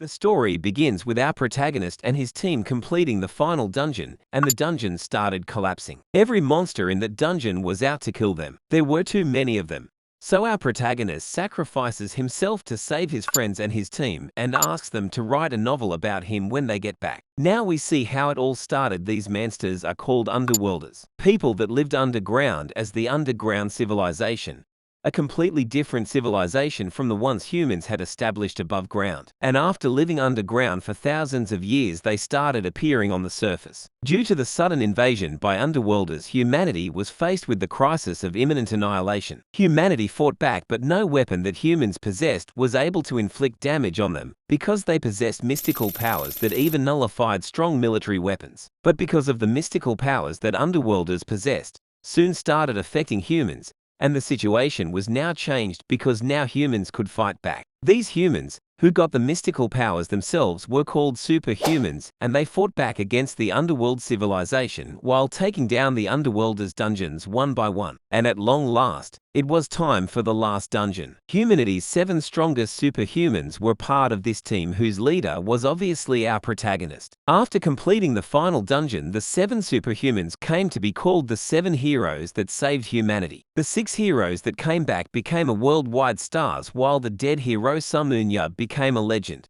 The story begins with our protagonist and his team completing the final dungeon, and the dungeon started collapsing. Every monster in that dungeon was out to kill them. There were too many of them. So our protagonist sacrifices himself to save his friends and his team and asks them to write a novel about him when they get back. Now we see how it all started. These monsters are called underworlders, people that lived underground as the underground civilization. A completely different civilization from the ones humans had established above ground. And after living underground for thousands of years, they started appearing on the surface. Due to the sudden invasion by underworlders, humanity was faced with the crisis of imminent annihilation. Humanity fought back, but no weapon that humans possessed was able to inflict damage on them, because they possessed mystical powers that even nullified strong military weapons. But because of the mystical powers that underworlders possessed, soon started affecting humans, and the situation was now changed because now humans could fight back. These humans, who got the mystical powers themselves, were called superhumans, and they fought back against the underworld civilization while taking down the underworlders' dungeons one by one. And at long last, it was time for the last dungeon. Humanity's 7 strongest superhumans were part of this team, whose leader was obviously our protagonist. After completing the final dungeon, the 7 superhumans came to be called the 7 heroes that saved humanity. The 6 heroes that came back became a worldwide stars, while the dead hero Sumunjub became a legend.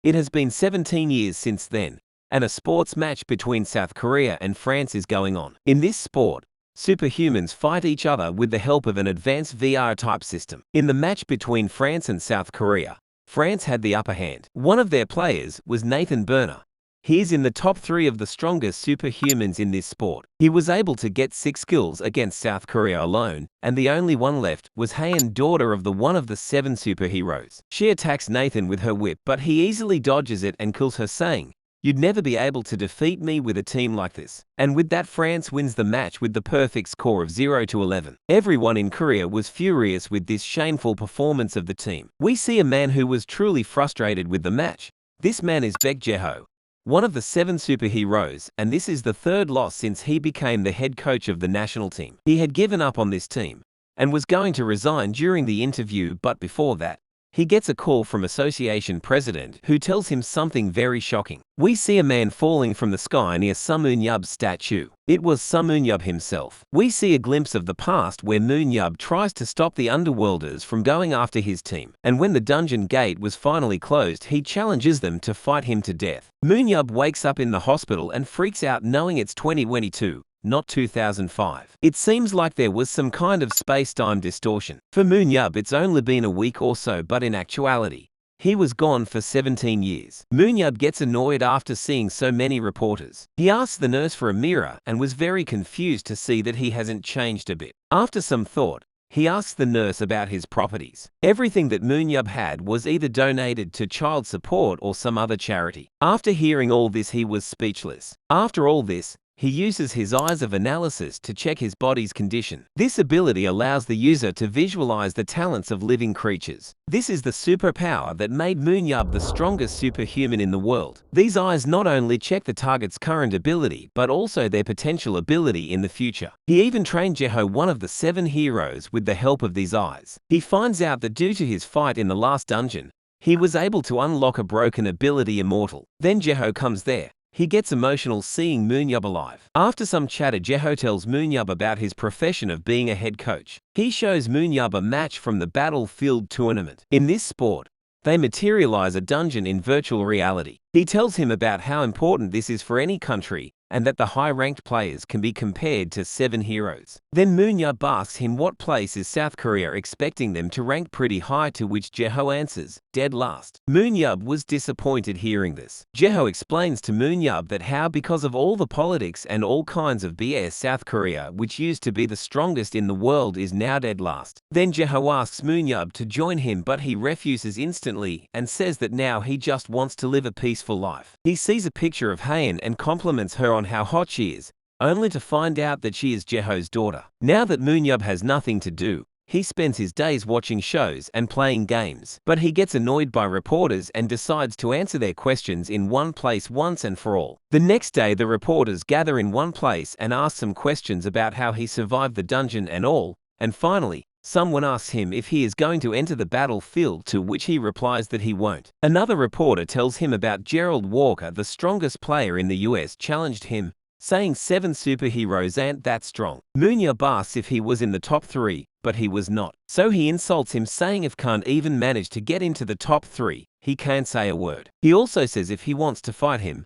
It has been 17 years since then, and a sports match between South Korea and France is going on. In this sport, superhumans fight each other with the help of an advanced VR-type system. In the match between France and South Korea, France had the upper hand. One of their players was Nathan Burner. He is in the top 3 of the strongest superhumans in this sport. He was able to get 6 kills against South Korea alone, and the only one left was Haein, daughter of one of the 7 superheroes. She attacks Nathan with her whip, but he easily dodges it and kills her, saying, "You'd never be able to defeat me with a team like this." And with that, France wins the match with the perfect score of 0-11. Everyone in Korea was furious with this shameful performance of the team. We see a man who was truly frustrated with the match. This man is Baek Jae-ho, one of the 7 superheroes, and this is the 3rd loss since he became the head coach of the national team. He had given up on this team and was going to resign during the interview, but before that, he gets a call from association president who tells him something very shocking. We see a man falling from the sky near Sumunjub's statue. It was Sumunjub himself. We see a glimpse of the past where Munyub tries to stop the underworlders from going after his team, and when the dungeon gate was finally closed, he challenges them to fight him to death. Munyub wakes up in the hospital and freaks out, knowing it's 2022. Not 2005. It seems like there was some kind of space-time distortion. For Munyub, it's only been a week or so, but in actuality, he was gone for 17 years. Munyub gets annoyed after seeing so many reporters. He asks the nurse for a mirror and was very confused to see that he hasn't changed a bit. After some thought, he asks the nurse about his properties. Everything that Munyub had was either donated to child support or some other charity. After hearing all this, he was speechless. After all this, he uses his eyes of analysis to check his body's condition. This ability allows the user to visualize the talents of living creatures. This is the superpower that made Munyub the strongest superhuman in the world. These eyes not only check the target's current ability, but also their potential ability in the future. He even trained Jae-ho, one of the 7 heroes, with the help of these eyes. He finds out that due to his fight in the last dungeon, he was able to unlock a broken ability, Immortal. Then Jae-ho comes there. He gets emotional seeing Munyub alive. After some chatter, Jae-ho tells Munyub about his profession of being a head coach. He shows Munyub a match from the Battlefield tournament. In this sport, they materialize a dungeon in virtual reality. He tells him about how important this is for any country, and that the high-ranked players can be compared to 7 heroes. Then Munyub asks him what place is South Korea, expecting them to rank pretty high, to which Jae-ho answers, dead last. Munyub was disappointed hearing this. Jae-ho explains to Munyub that how because of all the politics and all kinds of BS, South Korea, which used to be the strongest in the world, is now dead last. Then Jae-ho asks Munyub to join him, but he refuses instantly and says that now he just wants to live a peaceful life. He sees a picture of Haein and compliments her on how hot she is, only to find out that she is Jae-ho's daughter. Now that Munyub has nothing to do, he spends his days watching shows and playing games. But he gets annoyed by reporters and decides to answer their questions in one place once and for all. The next day, the reporters gather in one place and ask some questions about how he survived the dungeon and all, and finally, Someone asks him if he is going to enter the battlefield, to which he replies that he won't. Another reporter tells him about Gerald Walker, the strongest player in the US, challenged him, saying 7 superheroes ain't that strong. Munyab asks if he was in the top 3, but he was not. So he insults him, saying if can't even manage to get into the top 3, he can't say a word. He also says if he wants to fight him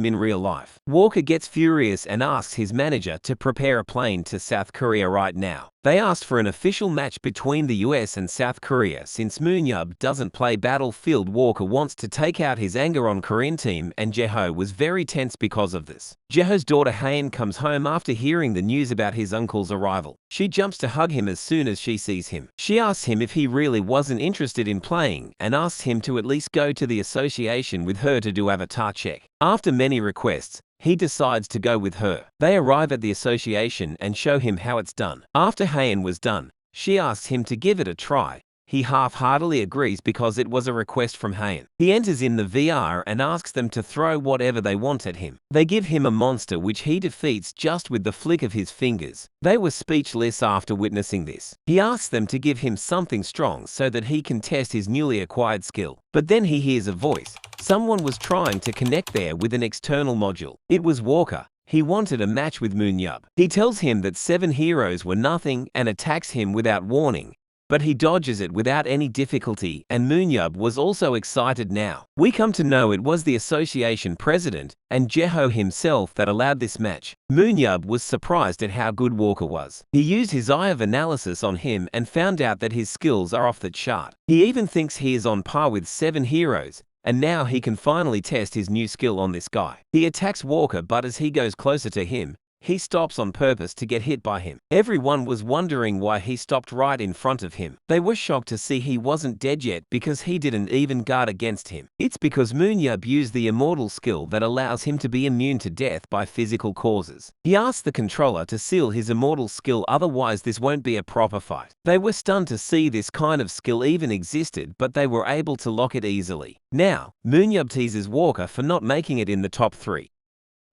in real life. Walker gets furious and asks his manager to prepare a plane to South Korea right now. They asked for an official match between the US and South Korea. Since Munyab doesn't play Battlefield, Walker wants to take out his anger on Korean team, and Jeho was very tense because of this. Jeho's daughter Haein comes home after hearing the news about his uncle's arrival. She jumps to hug him as soon as she sees him. She asks him if he really wasn't interested in playing and asks him to at least go to the association with her to do avatar check. After many requests, he decides to go with her. They arrive at the association and show him how it's done. After Haein was done, she asks him to give it a try. He half-heartedly agrees because it was a request from Haein. He enters in the VR and asks them to throw whatever they want at him. They give him a monster which he defeats just with the flick of his fingers. They were speechless after witnessing this. He asks them to give him something strong so that he can test his newly acquired skill. But then he hears a voice. Someone was trying to connect there with an external module. It was Walker. He wanted a match with Munyab. He tells him that 7 heroes were nothing and attacks him without warning. But he dodges it without any difficulty, and Munyab was also excited now. We come to know it was the association president and Jeho himself that allowed this match. Munyab was surprised at how good Walker was. He used his eye of analysis on him and found out that his skills are off the chart. He even thinks he is on par with 7 heroes, and now he can finally test his new skill on this guy. He attacks Walker, but as he goes closer to him, he stops on purpose to get hit by him. Everyone was wondering why he stopped right in front of him. They were shocked to see he wasn't dead yet because he didn't even guard against him. It's because Munyab used the immortal skill that allows him to be immune to death by physical causes. He asked the controller to seal his immortal skill, otherwise this won't be a proper fight. They were stunned to see this kind of skill even existed, but they were able to lock it easily. Now, Munyab teases Walker for not making it in the top 3.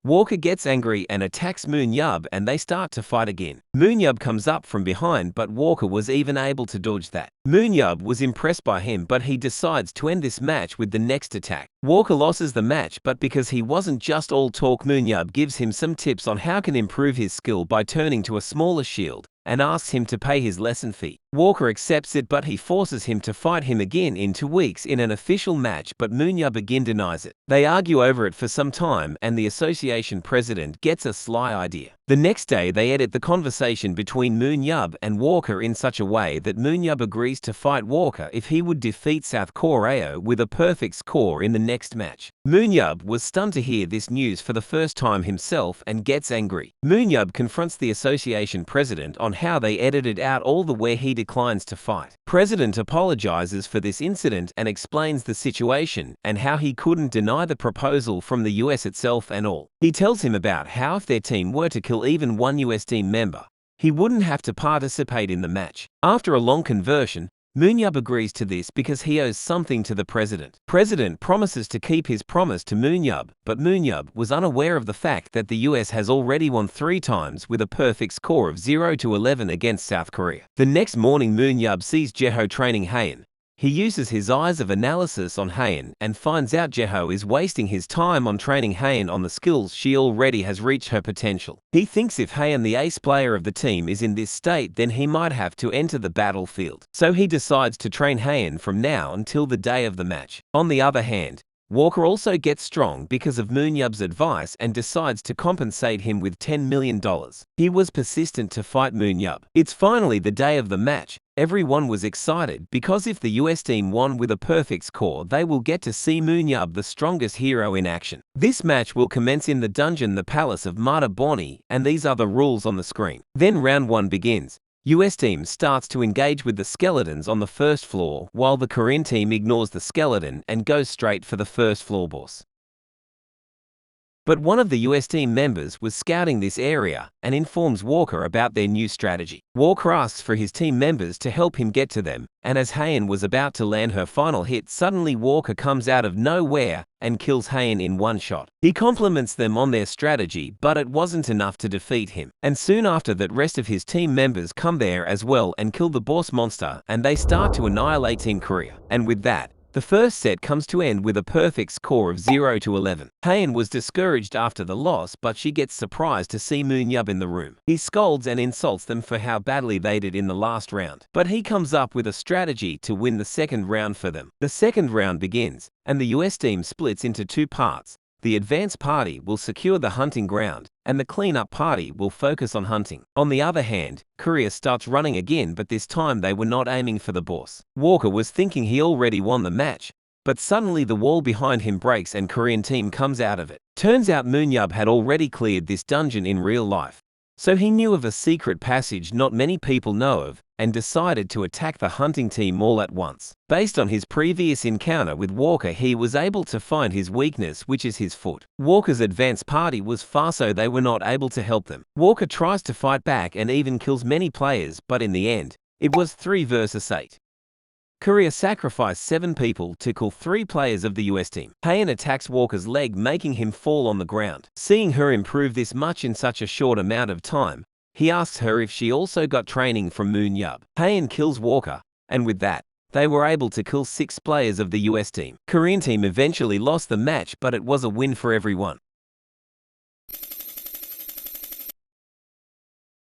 Walker gets angry and attacks Munyab, and they start to fight again. Munyab comes up from behind, but Walker was even able to dodge that. Munyab was impressed by him, but he decides to end this match with the next attack. Walker loses the match, but because he wasn't just all talk, Munyab gives him some tips on how can improve his skill by turning to a smaller shield, and asks him to pay his lesson fee. Walker accepts it, but he forces him to fight him again in 2 weeks in an official match, but Munyab again denies it. They argue over it for some time, and the association president gets a sly idea. The next day they edit the conversation between Munyab and Walker in such a way that Munyab agrees to fight Walker if he would defeat South Korea with a perfect score in the next match. Munyab was stunned to hear this news for the first time himself and gets angry. Munyab confronts the association president on how they edited out all the where he declines to fight. President apologizes for this incident and explains the situation and how he couldn't deny the proposal from the US itself and all. He tells him about how if their team were to kill even one US team member, he wouldn't have to participate in the match. After a long conversion, Munyab agrees to this because he owes something to the president. President promises to keep his promise to Munyab, but Munyab was unaware of the fact that the US has already won 3 times with a perfect score of 0-11 against South Korea. The next morning, Munyab sees Jeho training Haein. He uses his eyes of analysis on Haein and finds out Jeho is wasting his time on training Haein on the skills she already has reached her potential. He thinks if Haein, the ace player of the team, is in this state, then he might have to enter the battlefield. So he decides to train Haein from now until the day of the match. On the other hand, Walker also gets strong because of Munyab's advice and decides to compensate him with $10 million. He was persistent to fight Munyab. It's finally the day of the match. Everyone was excited because if the US team won with a perfect score, they will get to see Munyab, the strongest hero, in action. This match will commence in the dungeon, the Palace of Mata Boni, and these are the rules on the screen. Then round 1 begins. US team starts to engage with the skeletons on the first floor, while the Korean team ignores the skeleton and goes straight for the first floor boss. But one of the US team members was scouting this area and informs Walker about their new strategy. Walker asks for his team members to help him get to them, and as Hayan was about to land her final hit, suddenly Walker comes out of nowhere and kills Hayan in one shot. He compliments them on their strategy, but it wasn't enough to defeat him. And soon after that, rest of his team members come there as well and kill the boss monster, and they start to annihilate Team Korea. And with that, the first set comes to end with a perfect score of 0-11. Hayan was discouraged after the loss, but she gets surprised to see Moonyub in the room. He scolds and insults them for how badly they did in the last round. But he comes up with a strategy to win the second round for them. The second round begins, and the US team splits into two parts. The advance party will secure the hunting ground, and the cleanup party will focus on hunting. On the other hand, Korea starts running again, but this time they were not aiming for the boss. Walker was thinking he already won the match, but suddenly the wall behind him breaks and Korean team comes out of it. Turns out Moonyub had already cleared this dungeon in real life, so he knew of a secret passage not many people know of, and decided to attack the hunting team all at once. Based on his previous encounter with Walker, he was able to find his weakness, which is his foot. Walker's advance party was far, so they were not able to help them. Walker tries to fight back and even kills many players, but in the end, it was 3 versus 8. Korea sacrificed 7 people to kill 3 players of the US team. Hayan attacks Walker's leg, making him fall on the ground. Seeing her improve this much in such a short amount of time, he asks her if she also got training from Moonyub. Hayan kills Walker, and with that, they were able to kill 6 players of the US team. Korean team eventually lost the match, but it was a win for everyone.